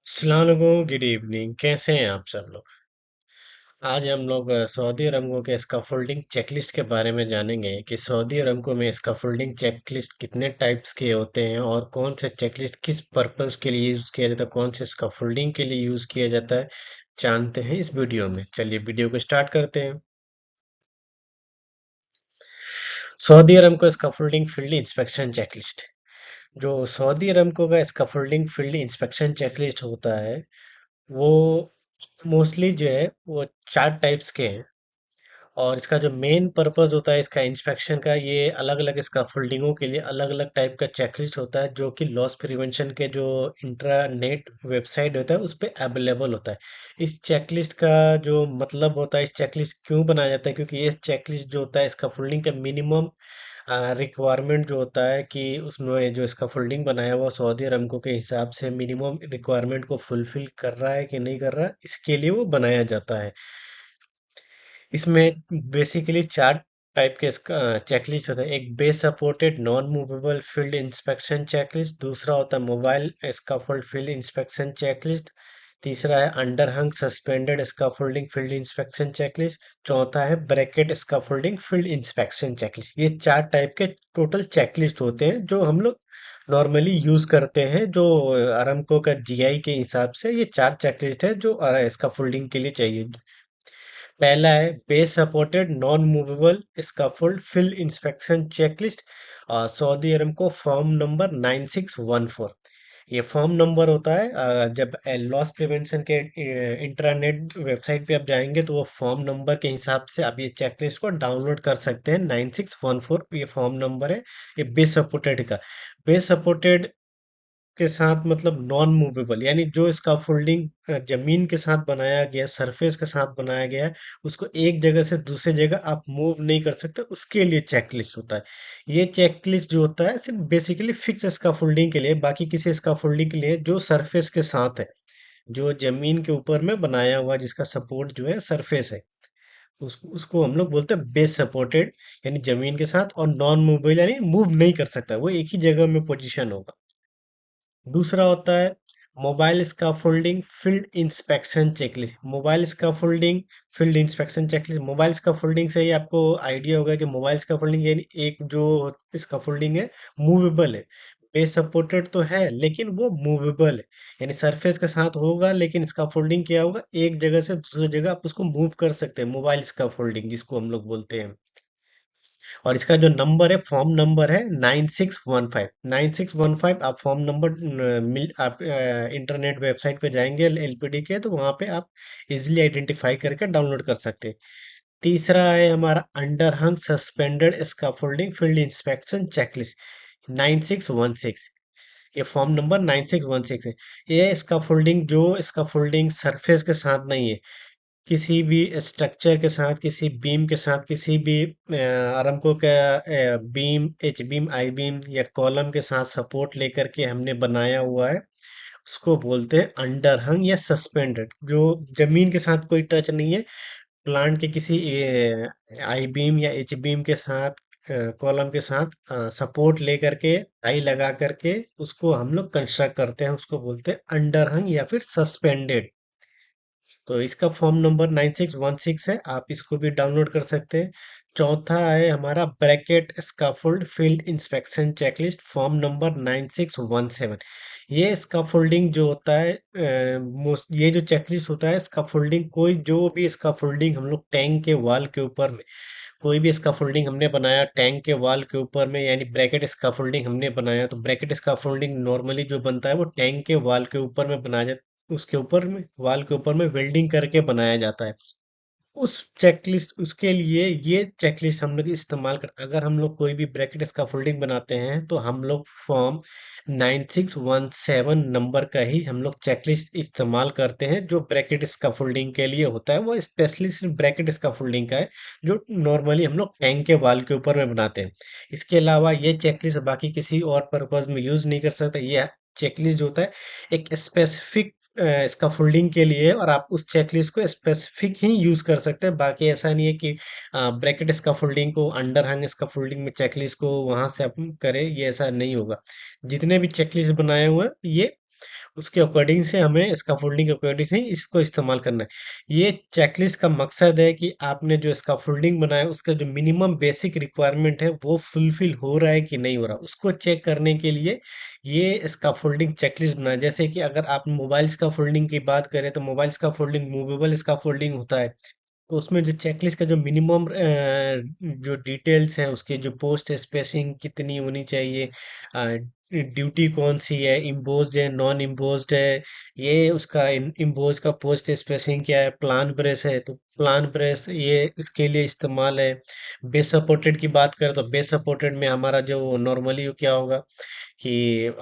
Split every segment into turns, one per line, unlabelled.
अस्सलाम वालेकुम, good evening. कैसे हैं आप सब लोग? आज हम लोग सऊदी अरमको के स्कैफोल्डिंग चेकलिस्ट के बारे में जानेंगे कि सऊदी अरमको में स्कैफोल्डिंग चेकलिस्ट कितने टाइप्स के होते हैं और कौन से चेकलिस्ट किस पर्पस के लिए यूज किया जाता है, कौन से स्कैफोल्डिंग के लिए यूज किया जाता है, जानते हैं इस वीडियो में। चलिए वीडियो को स्टार्ट करते हैं। Saudi Aramco scaffolding field inspection checklist. जो सऊदी अरमको का स्कैफोल्डिंग फील्ड इंस्पेक्शन चेकलिस्ट होता है, वो मोस्टली जो है वो 4 टाइप्स के हैं। और इसका जो मेन पर्पस होता है इसका इंस्पेक्शन का, ये अलग अलग स्कैफोल्डिंगों के लिए अलग अलग टाइप का चेकलिस्ट होता है, जो कि लॉस प्रिवेंशन के जो इंट्रानेट वेबसाइट होता है उस पे अवेलेबल होता है। इस चेकलिस्ट का जो मतलब होता है, इस चेकलिस्ट क्यों बनाया जाता है, क्योंकि ये चेकलिस्ट जो होता है स्कैफोल्डिंग का मिनिमम रिक्वायरमेंट जो होता है कि उसमें जो स्कैफोल्डिंग बनाया हुआ सऊदी अरमको के हिसाब से मिनिमम रिक्वायरमेंट को फुलफिल कर रहा है कि नहीं कर रहा, इसके लिए वो बनाया जाता है। इसमें बेसिकली 4 टाइप के चेकलिस्ट होते हैं। एक base supported non movable field inspection checklist, दूसरा होता है mobile scaffold field inspection checklist, तीसरा है under hung suspended scaffolding field inspection checklist, चौथा है bracket scaffolding field inspection checklist. ये 4 टाइप के टोटल चेकलिस्ट होते हैं जो हम लोग नॉर्मली यूज करते हैं। जो अरामको का जीआई के हिसाब से ये 4 चेकलिस्ट है जो स्कैफोल्डिंग के लिए चाहिए। पहला है base supported non movable scaffold field inspection checklist, Saudi Arab को फॉर्म नंबर 9614। ये फॉर्म नंबर होता है, जब लॉस प्रिवेंशन के इंटरनेट वेबसाइट पे आप जाएंगे तो वो फॉर्म नंबर के हिसाब से आप ये चेकलिस्ट को डाउनलोड कर सकते हैं। 9614 ये फॉर्म नंबर है। ये बेस सपोर्टेड का, बेस सपोर्टेड के साथ मतलब नॉन मूवेबल, यानी जो इसका फोल्डिंग जमीन के साथ बनाया गया, सरफेस के साथ बनाया गया है, उसको एक जगह से दूसरी जगह आप मूव नहीं कर सकते, उसके लिए चेकलिस्ट होता है। ये चेकलिस्ट जो होता है सिर्फ बेसिकली फिक्स स्कैफोल्डिंग के लिए, बाकी किसी स्कैफोल्डिंग के लिए जो सरफेस के साथ है, जो जमीन के ऊपर में बनाया हुआ जिसका सपोर्ट जो है सरफेस है, उसको हम लोग बोलते हैं बेस सपोर्टेड, यानी जमीन के साथ, और नॉन मूवेबल यानी मूव नहीं कर सकता, वो एक ही जगह में पोजिशन होगा। दूसरा होता है mobile scaffolding field inspection checklist. Mobile scaffolding field inspection checklist, mobile scaffolding से ही आपको आइडिया होगा कि मोबाइल स्कैफोल्डिंग यानी एक जो स्कैफोल्डिंग है मूवेबल है। बेस सपोर्टेड तो है लेकिन वो मूवेबल है, यानी सरफेस के साथ होगा लेकिन स्कैफोल्डिंग क्या होगा, एक जगह से दूसरी जगह आप उसको मूव कर सकते हैं, मोबाइल स्कैफोल्डिंग जिसको हम लोग बोलते हैं। और इसका जो नंबर है, फॉर्म नंबर है 9615। 9615 आप फॉर्म नंबर मिल आप इंटरनेट वेबसाइट पे जाएंगे एलपीडी के, तो वहां पे आप इजिली आइडेंटिफाई करके डाउनलोड कर सकते हैं। तीसरा है हमारा under hung suspended scaffolding field inspection checklist, 9616। ये फॉर्म नंबर 9616 है। ये स्कैफोल्डिंग जो स्कैफोल्डिंग सरफेस के साथ नहीं है, किसी भी स्ट्रक्चर के साथ, किसी बीम के साथ, किसी भी अरामको का बीम, एच बीम, आई बीम या कॉलम के साथ सपोर्ट लेकर के हमने बनाया हुआ है, उसको बोलते हैं अंडरहंग या सस्पेंडेड। जो जमीन के साथ कोई टच नहीं है, प्लांट के किसी आई बीम या एच बीम के साथ, कॉलम के साथ सपोर्ट लेकर के, टाई लगा करके उसको हम लोग कंस्ट्रक्ट करते हैं, उसको बोलते हैं अंडरहंग या फिर सस्पेंडेड। तो इसका फॉर्म नंबर 9616 है, आप इसको भी डाउनलोड कर सकते हैं। चौथा है हमारा bracket scaffold field inspection checklist, form number 9617। ये स्कैफोल्डिंग जो होता है, ये जो चेकलिस्ट होता है स्कैफोल्डिंग, कोई जो भी स्कैफोल्डिंग हम लोग टैंक के वॉल के ऊपर में, कोई भी स्कैफोल्डिंग हमने बनाया टैंक के वॉल के ऊपर में, यानी ब्रैकेट स्कैफोल्डिंग हमने बनाया, तो ब्रैकेट स्कैफोल्डिंग नॉर्मली जो बनता है वो टैंक के वॉल के ऊपर में बनाया जाता, उसके ऊपर में वॉल के ऊपर में वेल्डिंग करके बनाया जाता है। उस चेकलिस्ट, उसके लिए ये चेकलिस्ट हम लोग इस्तेमाल करते हैं। अगर हम लोग कोई भी ब्रैकेट स्कैफोल्डिंग बनाते हैं तो हम लोग फॉर्म 9617 नंबर का ही हम लोग चेकलिस्ट इस्तेमाल करते हैं, जो ब्रैकेट स्कैफोल्डिंग के लिए होता है। वो स्पेशली सिर्फ ब्रैकेट स्कैफोल्डिंग का है, जो नॉर्मली हम लोग टैंक के वॉल के ऊपर में बनाते हैं। इसके अलावा ये चेकलिस्ट बाकी किसी और पर्पज में यूज नहीं कर सकते। ये चेकलिस्ट जो होता है एक स्पेसिफिक स्कैफोल्डिंग के लिए है, और आप उस चेकलिस्ट को स्पेसिफिक ही यूज कर सकते हैं। बाकी ऐसा नहीं है कि ब्रैकेट स्कैफोल्डिंग को, अंडर हंग स्कैफोल्डिंग में चेकलिस्ट को वहां से आप करें, ये ऐसा नहीं होगा। जितने भी चेकलिस्ट बनाए हुए हैं ये उसके अकॉर्डिंग से हमें स्कैफोल्डिंग के अकॉर्डिंग से इसको इस्तेमाल करना है। ये चेकलिस्ट का मकसद है कि आपने जो स्कैफोल्डिंग बनाया उसका जो मिनिमम बेसिक रिक्वायरमेंट है वो फुलफिल हो रहा है कि नहीं हो रहा, उसको चेक करने के लिए ये स्कैफोल्डिंग चेकलिस्ट बनाया। जैसे कि अगर आप मोबाइल स्कैफोल्डिंग की बात करें तो मोबाइल स्कैफोल्डिंग मूवेबल स्कैफोल्डिंग होता है। तो उसमें जो चेकलिस्ट का जो मिनिमम जो डिटेल्स हैं, उसके जो पोस्ट स्पेसिंग कितनी होनी चाहिए, ड्यूटी कौन सी है, इम्पोज्ड है नॉन इम्पोज्ड है, ये उसका इम्पोज का पोस्ट स्पेसिंग क्या है, प्लान ब्रेस है तो प्लान ब्रेस ये इसके लिए इस्तेमाल है। बेस सपोर्टेड की बात करें तो बेस सपोर्टेड में हमारा जो नॉर्मली क्या होगा कि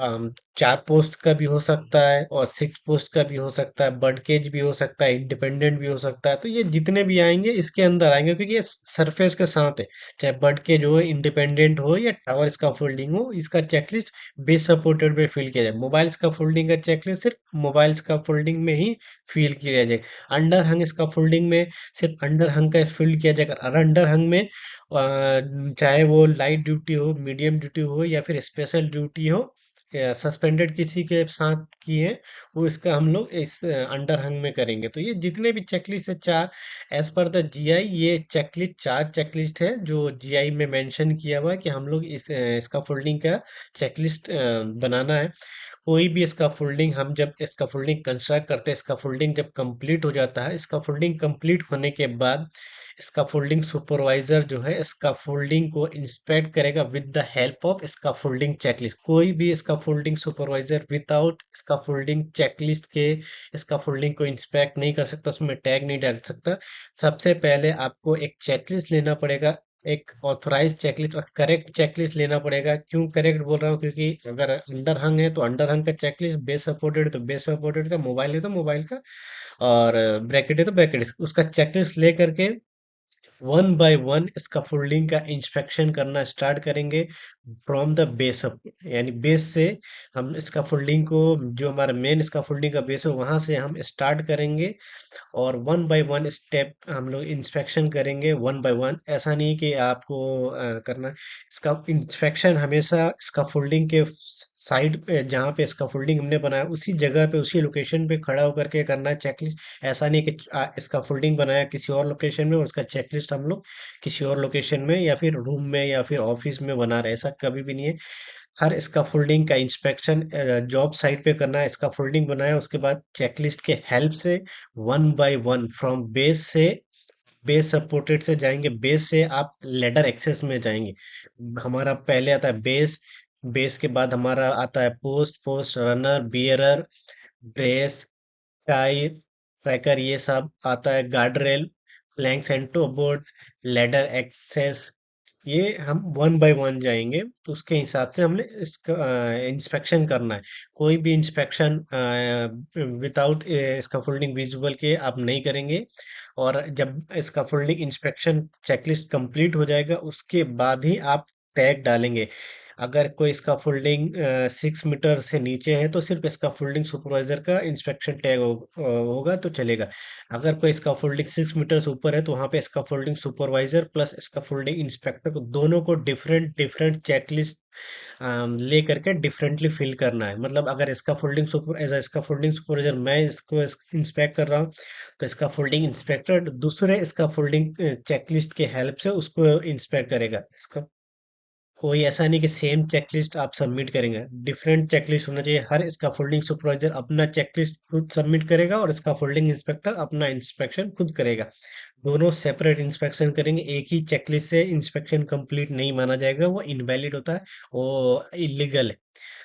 4 पोस्ट का भी हो सकता है और 6 पोस्ट का भी हो सकता है, बर्ड केज भी हो सकता है, इंडिपेंडेंट भी हो सकता है। तो ये जितने भी आएंगे इसके अंदर आएंगे क्योंकि ये सरफेस के साथ है। चाहे बर्ड केज हो, इंडिपेंडेंट हो या टावर स्कैफोल्डिंग हो, इसका चेकलिस्ट बेस सपोर्टेड में फिल किया जाए। मोबाइल स्कैफोल्डिंग का चेकलिस्ट सिर्फ मोबाइल स्कैफोल्डिंग में ही फिल किया जाए। अंडर हंग स्कैफोल्डिंग में सिर्फ अंडर हंग का फिल किया जाएगा। और अंडर हंग में चाहे वो लाइट ड्यूटी हो, मीडियम ड्यूटी हो या फिर स्पेशल ड्यूटी हो, सस्पेंडेड किसी के साथ की है, वो इसका हम लोग इस अंडर हंग में करेंगे। तो ये जितने भी चेकलिस्ट है चार, एज पर द जीआई, ये चेकलिस्ट चार चेकलिस्ट है जो जीआई में मेंशन किया हुआ है कि हम लोग इसका फोल्डिंग का चेकलिस्ट बनाना है। कोई भी इसका फोल्डिंग हम जब इसका फोल्डिंग कंस्ट्रक्ट करते हैं, इसका फोल्डिंग जब कंप्लीट हो जाता है, इसका फोल्डिंग कंप्लीट होने के बाद इसका फोल्डिंग सुपरवाइजर जो है इसका फोल्डिंग को इंस्पेक्ट करेगा विद द हेल्प ऑफ इसका फोल्डिंग चेकलिस्ट। कोई भी इसका फोल्डिंग सुपरवाइजर विदाउट इसका फोल्डिंग चेकलिस्ट के इसका फोल्डिंग को इंस्पेक्ट नहीं कर सकता, उसमें टैग नहीं डाल सकता। सबसे पहले आपको एक चेकलिस्ट लेना पड़ेगा, एक ऑथराइज चेकलिस्ट और करेक्ट चेकलिस्ट लेना पड़ेगा। क्यों करेक्ट बोल रहा हूँ, क्योंकि अगर अंडर हंग है तो अंडर हंग का चेकलिस्ट, बेस सपोर्टेड तो बेस सपोर्टेड का, मोबाइल है तो मोबाइल का, और ब्रैकेट है तो ब्रैकेट, उसका चेकलिस्ट ले करके वन बाय वन इसका फोल्डिंग का इंस्पेक्शन करना स्टार्ट करेंगे फ्रॉम द बेस अप। यानी बेस से हम इसका फोल्डिंग को, जो हमारा मेन इसका फोल्डिंग का बेस है वहां से हम स्टार्ट करेंगे और वन बाय वन स्टेप हम लोग इंस्पेक्शन करेंगे वन बाय वन। ऐसा नहीं कि आपको करना, इसका इंस्पेक्शन हमेशा इसका फोल्डिंग के साइड पे जहाँ पे इसका फोल्डिंग हमने बनाया उसी जगह पे उसी लोकेशन पे खड़ा होकर के करना है चेकलिस्ट। ऐसा नहीं कि इसका फोल्डिंग बनाया किसी और लोकेशन में और उसका चेकलिस्ट हम लोग किसी और लोकेशन में या फिर रूम में या फिर ऑफिस में बना रहे, ऐसा कभी भी नहीं है। हर इसका फोल्डिंग का इंस्पेक्शन जॉब साइट पे करना है। इसका फोल्डिंग बनाया उसके बाद चेकलिस्ट के हेल्प से one by one from base से, बेस सपोर्टेड से जाएंगे, बेस से आप लेडर एक्सेस में जाएंगे। हमारा पहले आता है बेस, बेस के बाद हमारा आता है post, post runner, bearer, brace, tie, tracker, ये सब आता है, guard rail, planks and toe boards, ladder access. ये हम वन बाय वन जाएंगे तो उसके हिसाब से हमने इसका इंस्पेक्शन करना है। कोई भी इंस्पेक्शन विदाउट इसका फोल्डिंग विजुअल के आप नहीं करेंगे। और जब इसका फोल्डिंग इंस्पेक्शन चेकलिस्ट कंप्लीट हो जाएगा उसके बाद ही आप टैग डालेंगे। अगर कोई इसका फोल्डिंग 6 मीटर से नीचे है तो सिर्फ इसका फोल्डिंग सुपरवाइजर का इंस्पेक्शन टैग होगा तो चलेगा। अगर कोई इसका फोल्डिंग 6 मीटर से ऊपर है तो वहां पे इसका फोल्डिंग सुपरवाइजर प्लस इसका फोल्डिंग इंस्पेक्टर को दोनों को डिफरेंट डिफरेंट चेकलिस्ट ले करके डिफरेंटली फिल करना है। मतलब अगर इसका फोल्डिंग सुपर एज इसका फोल्डिंग सुपरवाइजर मैं इसको इंस्पेक्ट कर रहा हूँ तो इसका फोल्डिंग इंस्पेक्टर दूसरे इसका फोल्डिंग चेकलिस्ट के हेल्प से उसको इंस्पेक्ट करेगा। इसका कोई ऐसा नहीं कि सेम चेकलिस्ट आप सबमिट करेंगे, डिफरेंट चेकलिस्ट होना चाहिए। हर इसका फोल्डिंग सुपरवाइजर अपना चेकलिस्ट खुद सबमिट करेगा और इसका फोल्डिंग इंस्पेक्टर अपना इंस्पेक्शन खुद करेगा। दोनों सेपरेट इंस्पेक्शन करेंगे, एक ही चेकलिस्ट से इंस्पेक्शन कंप्लीट नहीं माना जाएगा, वो इनवैलिड होता है, वो इलीगल है।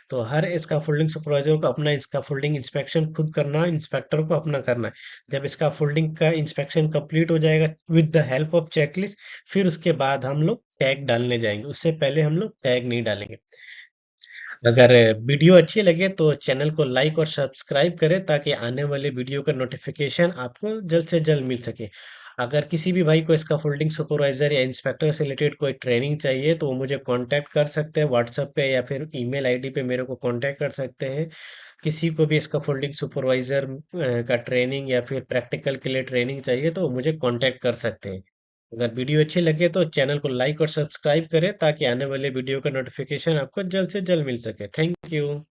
तो हर इसका फोल्डिंग सुपरवाइजर को अपना इसका फोल्डिंग इंस्पेक्शन खुद करना है, इंस्पेक्टर को अपना करना है। जब इसका फोल्डिंग का इंस्पेक्शन कंप्लीट हो जाएगा with the help of checklist, फिर उसके बाद हम लोग टैग डालने जाएंगे, उससे पहले हम लोग टैग नहीं डालेंगे। अगर वीडियो अच्छी लगे तो चैनल को लाइक और सब्सक्राइब करें ताकि आने वाले वीडियो का नोटिफिकेशन आपको जल्द से जल्द मिल सके। अगर किसी भी भाई को इसका फोल्डिंग सुपरवाइजर या इंस्पेक्टर से रिलेटेड कोई ट्रेनिंग चाहिए तो वो मुझे कांटेक्ट कर सकते हैं व्हाट्सएप पे या फिर ईमेल आईडी पे मेरे को कांटेक्ट कर सकते हैं। किसी को भी इसका फोल्डिंग सुपरवाइजर का ट्रेनिंग या फिर प्रैक्टिकल के लिए ट्रेनिंग चाहिए तो वो मुझे कांटेक्ट कर सकते हैं। अगर वीडियो अच्छी लगे तो चैनल को लाइक और सब्सक्राइब करें ताकि आने वाले वीडियो का नोटिफिकेशन आपको जल्द से जल्द मिल सके। Thank you.